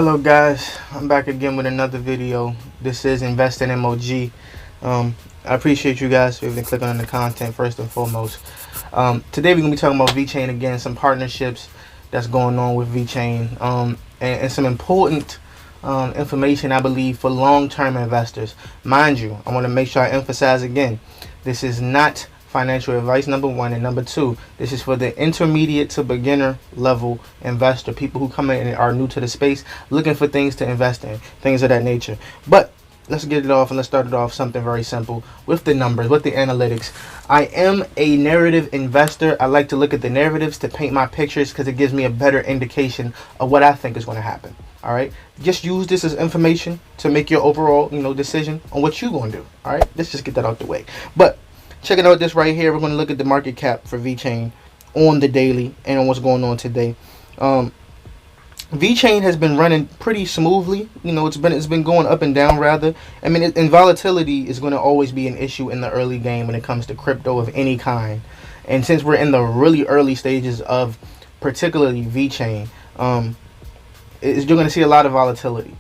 Hello guys, I'm back again with another video. This is Invest in M.O.G. I appreciate you guys for even clicking on the content first and foremost. Today we're going to be talking about Vechain again, some partnerships that's going on with Vechain, and some important information I believe for long-term investors. Mind you, I want to make sure I emphasize again, this is not financial advice, number one, and number two, this is for the intermediate to beginner level investor, people who come in and are new to the space, looking for things to invest in, things of that nature. But let's get it off, and let's start it off something very simple with the numbers, with the analytics. I am a narrative investor. I like to look at the narratives to paint my pictures because it gives me a better indication of what I think is going to happen. All right, just use this as information to make your overall decision on what you're going to do. All right, let's just get that out the way. But checking out this right here, we're going to look at the market cap for Vechain on the daily and on what's going on today. Vechain has been running pretty smoothly. It's been going up and down rather. I mean, and volatility is going to always be an issue in the early game when it comes to crypto of any kind. And since we're in the really early stages of particularly Vechain, you're going to see a lot of volatility.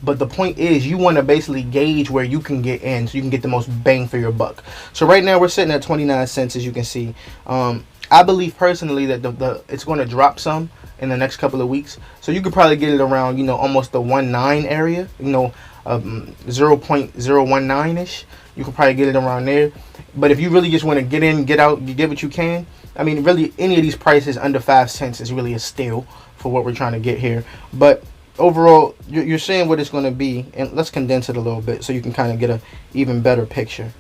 But the point is, you want to basically gauge where you can get in so you can get the most bang for your buck. So right now we're sitting at 29 cents, as you can see. I believe personally that it's going to drop some in the next couple of weeks. So you could probably get it around, almost the 1.9 area, 0.019-ish. You could probably get it around there. But if you really just want to get in, get out, you get what you can. I mean, really, any of these prices under 5 cents is really a steal for what we're trying to get here. But overall, you're seeing what it's going to be, and let's condense it a little bit so you can kind of get a even better picture.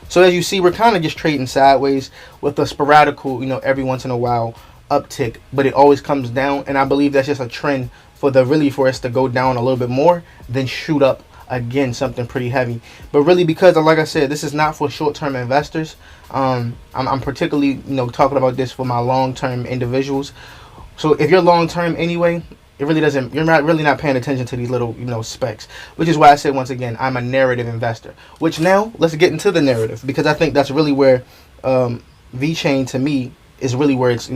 So as you see, we're kind of just trading sideways with a sporadical, every once in a while uptick, but it always comes down, and I believe that's just a trend for us to go down a little bit more, then shoot up again, something pretty heavy. But really, because like I said, this is not for short-term investors. I'm particularly, talking about this for my long-term individuals. So if you're long term anyway, it really doesn't. You're not really paying attention to these little specs, which is why I said once again I'm a narrative investor. Which now let's get into the narrative, because I think that's really where Vechain to me is really where it's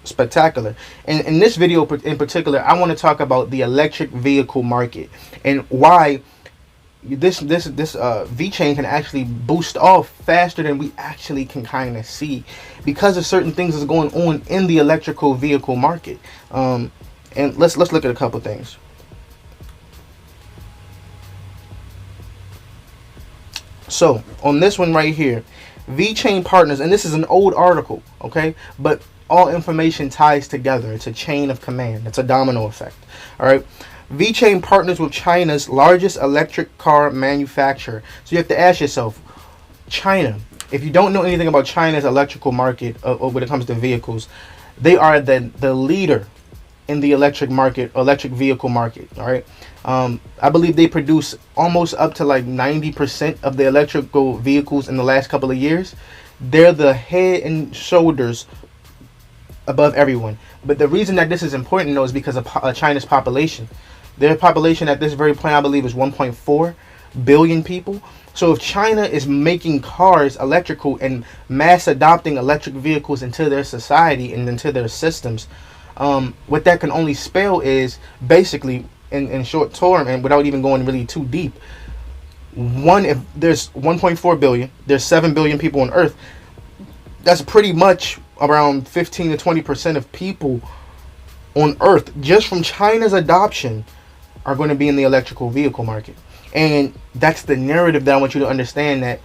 spectacular. And in this video in particular, I want to talk about the electric vehicle market and why this Vechain can actually boost off faster than we actually can kind of see, because of certain things that's going on in the electrical vehicle market. And let's look at a couple things. So on this one right here, Vechain partners, and this is an old article, okay, but all information ties together. It's a chain of command. It's a domino effect. All right. Vechain partners with China's largest electric car manufacturer. So you have to ask yourself, China, if you don't know anything about China's electrical market when it comes to vehicles, they are the leader in the electric vehicle market. All right. I believe they produce almost up to like 90% of the electrical vehicles in the last couple of years. They're the head and shoulders above everyone. But the reason that this is important, though, is because of China's population. Their population at this very point, I believe, is 1.4 billion people. So if China is making cars electrical and mass adopting electric vehicles into their society and into their systems, what that can only spell is basically, in short term, and without even going really too deep, if there's 1.4 billion, there's 7 billion people on Earth. That's pretty much around 15 to 20% of people on Earth, just from China's adoption, are going to be in the electrical vehicle market. And that's the narrative that I want you to understand, that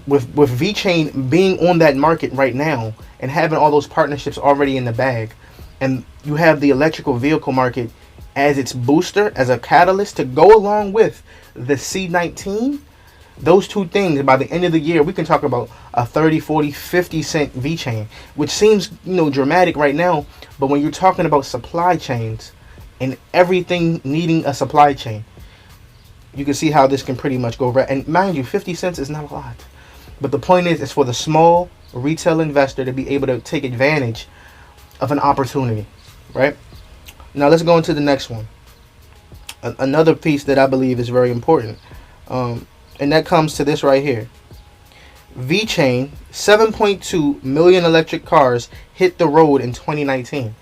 with Vechain being on that market right now and having all those partnerships already in the bag, and you have the electrical vehicle market as its booster, as a catalyst to go along with the C19, those two things, by the end of the year, we can talk about a 30, 40, 50 cent Vechain, which seems, dramatic right now. But when you're talking about supply chains and everything needing a supply chain, you can see how this can pretty much go right. And mind you, 50 cents is not a lot. But the point is, it's for the small retail investor to be able to take advantage of an opportunity, right? Now let's go into the next one. Another piece that I believe is very important. And that comes to this right here. Vechain, 7.2 million electric cars hit the road in 2019.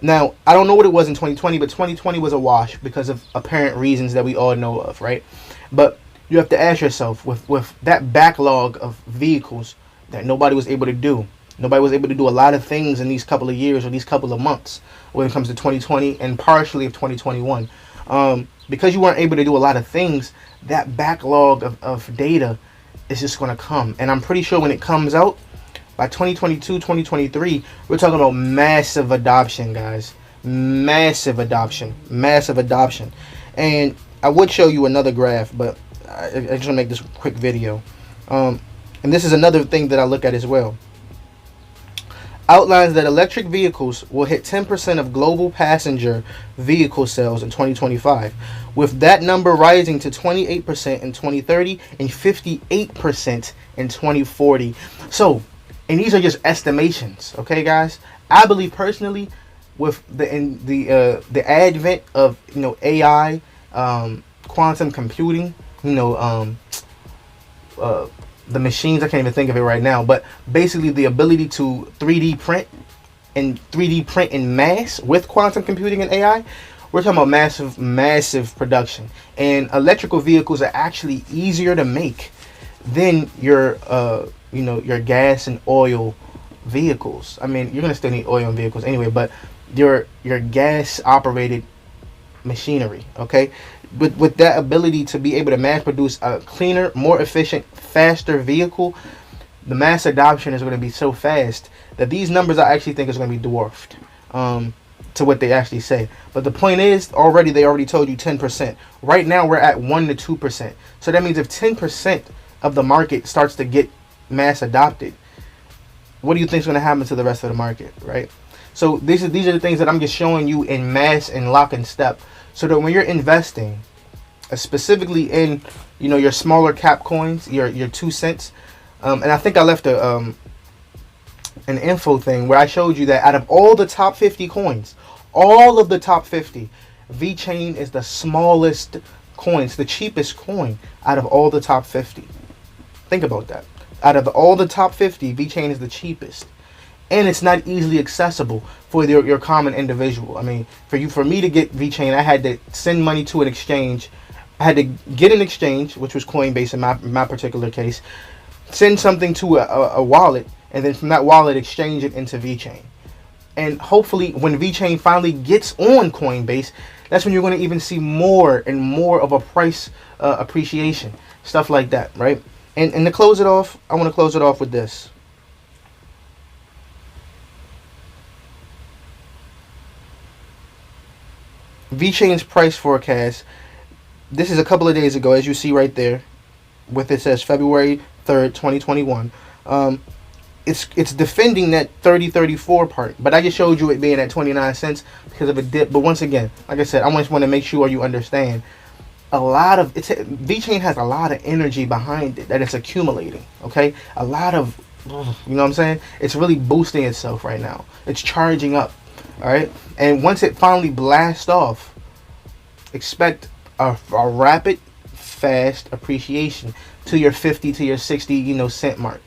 Now, I don't know what it was in 2020, but 2020 was a wash because of apparent reasons that we all know of, right? But you have to ask yourself, with that backlog of vehicles that nobody was able to do, nobody was able to do a lot of things in these couple of years or these couple of months when it comes to 2020 and partially of 2021. Because you weren't able to do a lot of things, that backlog of data is just going to come. And I'm pretty sure when it comes out, by 2022, 2023, we're talking about massive adoption, guys. Massive adoption. Massive adoption. And I would show you another graph, but I just want to make this quick video. And this is another thing that I look at as well. Outlines that electric vehicles will hit 10% of global passenger vehicle sales in 2025, with that number rising to 28% in 2030 and 58% in 2040. So, and these are just estimations, okay, guys? I believe personally, with the advent of AI, quantum computing, the machines, I can't even think of it right now, but basically the ability to 3D print in mass with quantum computing and AI, we're talking about massive production. And electrical vehicles are actually easier to make than your gas and oil vehicles. I mean, you're gonna still need oil in vehicles anyway, but your gas operated machinery, okay, with that ability to be able to mass produce a cleaner, more efficient, faster vehicle, the mass adoption is going to be so fast that these numbers I actually think is going to be dwarfed to what they actually say. But the point is, they already told you 10%. Right now we're at 1 to 2%. So that means if 10% of the market starts to get mass adopted, what do you think is going to happen to the rest of the market, right? So these are the things that I'm just showing you in mass and lock and step, so that when you're investing, specifically in your smaller cap coins, your 2 cents, and I think I left an info thing where I showed you that out of all the top 50 coins, all of the top 50, Vechain is the smallest coin. It's the cheapest coin out of all the top 50. Think about that. Out of all the top 50, Vechain is the cheapest. And it's not easily accessible for your common individual. I mean, for me to get Vechain, I had to send money to an exchange. I had to get an exchange, which was Coinbase in my particular case, send something to a wallet, and then from that wallet exchange it into Vechain. And hopefully when Vechain finally gets on Coinbase, that's when you're going to even see more and more of a price appreciation, stuff like that, right? And to close it off, I want to close it off with this. Vechain's price forecast. This is a couple of days ago, as you see right there, with it says February 3rd, 2021. It's defending that 3034 part, but I just showed you it being at 29 cents because of a dip. But once again, like I said, I just want to make sure you understand. Vechain has a lot of energy behind it that it's accumulating. Okay, a lot of, you know what I'm saying? It's really boosting itself right now. It's charging up. All right, and once it finally blasts off, expect a rapid, fast appreciation to your 50 to your 60 cent mark,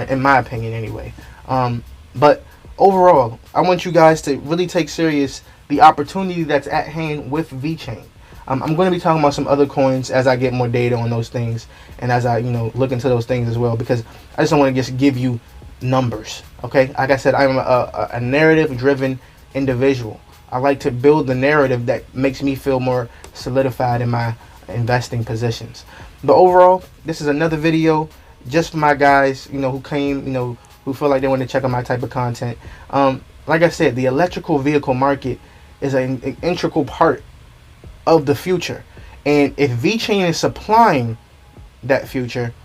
in my opinion anyway. But overall, I want you guys to really take serious the opportunity that's at hand with Vechain. I'm going to be talking about some other coins as I get more data on those things, and as I look into those things as well, because I just don't want to just give you numbers. Okay, like I said, I'm a narrative driven individual. I like to build the narrative that makes me feel more solidified in my investing positions. But overall, this is another video just for my guys, who came, who feel like they want to check out my type of content. Like I said, the electrical vehicle market is an integral part of the future. And if Vechain is supplying that future,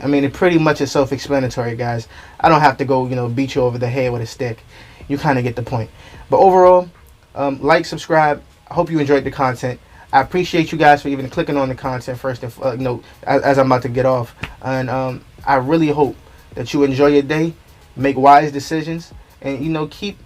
I mean, it pretty much is self-explanatory, guys. I don't have to go, beat you over the head with a stick. You kind of get the point. But overall, like, subscribe. I hope you enjoyed the content. I appreciate you guys for even clicking on the content first, and as I'm about to get off. And I really hope that you enjoy your day, make wise decisions, and keep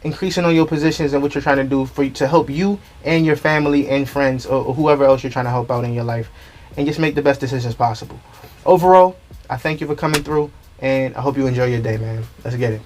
increasing on your positions and what you're trying to do to help you and your family and friends, or whoever else you're trying to help out in your life, and just make the best decisions possible. Overall, I thank you for coming through, and I hope you enjoy your day, man. Let's get it.